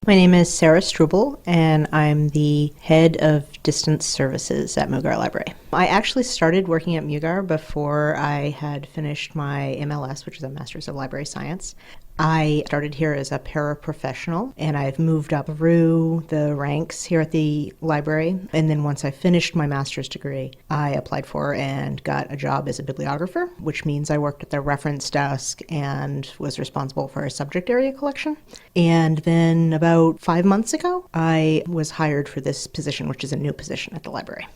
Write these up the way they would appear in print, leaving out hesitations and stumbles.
My name is Sarah Struble, and I'm the head of distance services at Mugar Library. I actually started working at Mugar before I had finished my MLS, which is a Master's of Library Science. I started here as a paraprofessional, and I've moved up through the ranks here at the library. And then once I finished my master's degree, I applied for and got a job as a bibliographer, which means I worked at the reference desk and was responsible for a subject area collection. And then about 5 months ago, I was hired for this position, which is a new position at the library.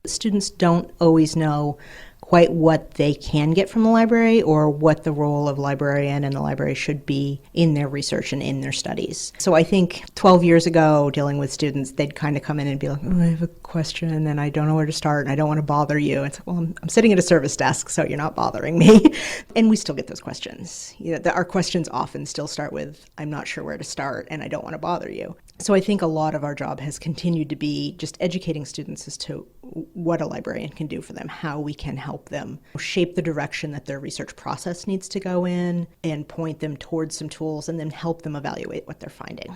Students don't always know quite what they can get from the library or what the role of librarian and the library should be in their research and in their studies. So I think 12 years ago, dealing with students, they'd kind of come in and be like, I have a question and I don't know where to start and I don't want to bother you. It's like, well, I'm sitting at a service desk, so you're not bothering me. And we still get those questions. Our questions often still start with, I'm not sure where to start and I don't want to bother you. So I think a lot of our job has continued to be just educating students as to what a librarian can do for them, how we can help them shape the direction that their research process needs to go in, and point them towards some tools and then help them evaluate what they're finding.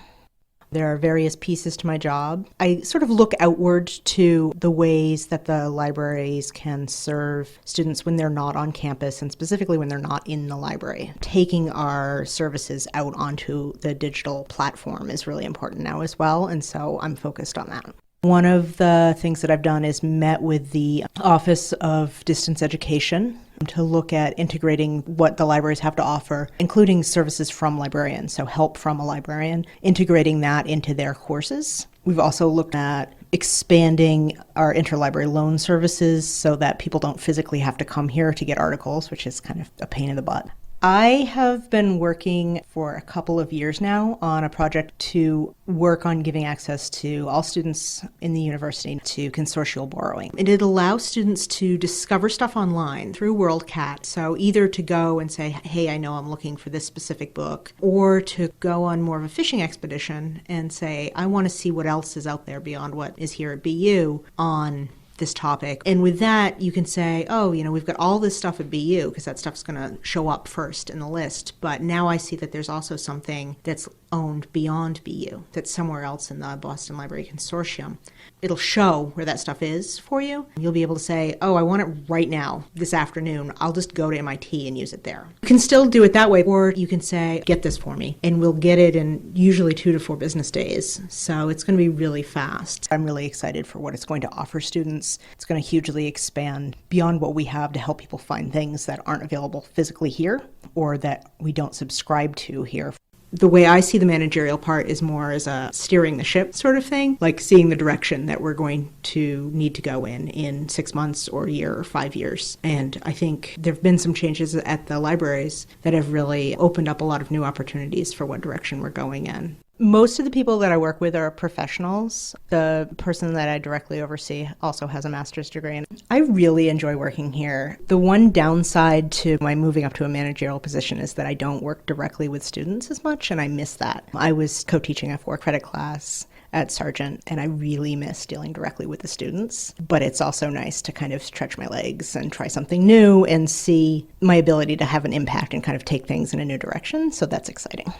There are various pieces to my job. I sort of look outward to the ways that the libraries can serve students when they're not on campus, and specifically when they're not in the library. Taking our services out onto the digital platform is really important now as well, and so I'm focused on that. One of the things that I've done is met with the Office of Distance Education to look at integrating what the libraries have to offer, including services from librarians, so help from a librarian, integrating that into their courses. We've also looked at expanding our interlibrary loan services so that people don't physically have to come here to get articles, which is kind of a pain in the butt. I have been working for a couple of years now on a project to work on giving access to all students in the university to consortial borrowing. It allows students to discover stuff online through WorldCat. So either to go and say, hey, I know I'm looking for this specific book, or to go on more of a fishing expedition and say, I want to see what else is out there beyond what is here at BU on this topic. And with that, you can say, we've got all this stuff at BU because that stuff's going to show up first in the list. But now I see that there's also something that's owned beyond BU, that's somewhere else in the Boston Library Consortium. It'll show where that stuff is for you. You'll be able to say, I want it right now, this afternoon. I'll just go to MIT and use it there. You can still do it that way, or you can say, get this for me, and we'll get it in usually 2 to 4 business days. So it's going to be really fast. I'm really excited for what it's going to offer students. It's going to hugely expand beyond what we have to help people find things that aren't available physically here or that we don't subscribe to here. The way I see the managerial part is more as a steering the ship sort of thing, like seeing the direction that we're going to need to go in 6 months or a year or 5 years. And I think there have been some changes at the libraries that have really opened up a lot of new opportunities for what direction we're going in. Most of the people that I work with are professionals. The person that I directly oversee also has a master's degree, and I really enjoy working here. The one downside to my moving up to a managerial position is that I don't work directly with students as much, and I miss that. I was co-teaching a 4-credit class at Sargent, and I really miss dealing directly with the students. But it's also nice to kind of stretch my legs and try something new and see my ability to have an impact and kind of take things in a new direction, so that's exciting.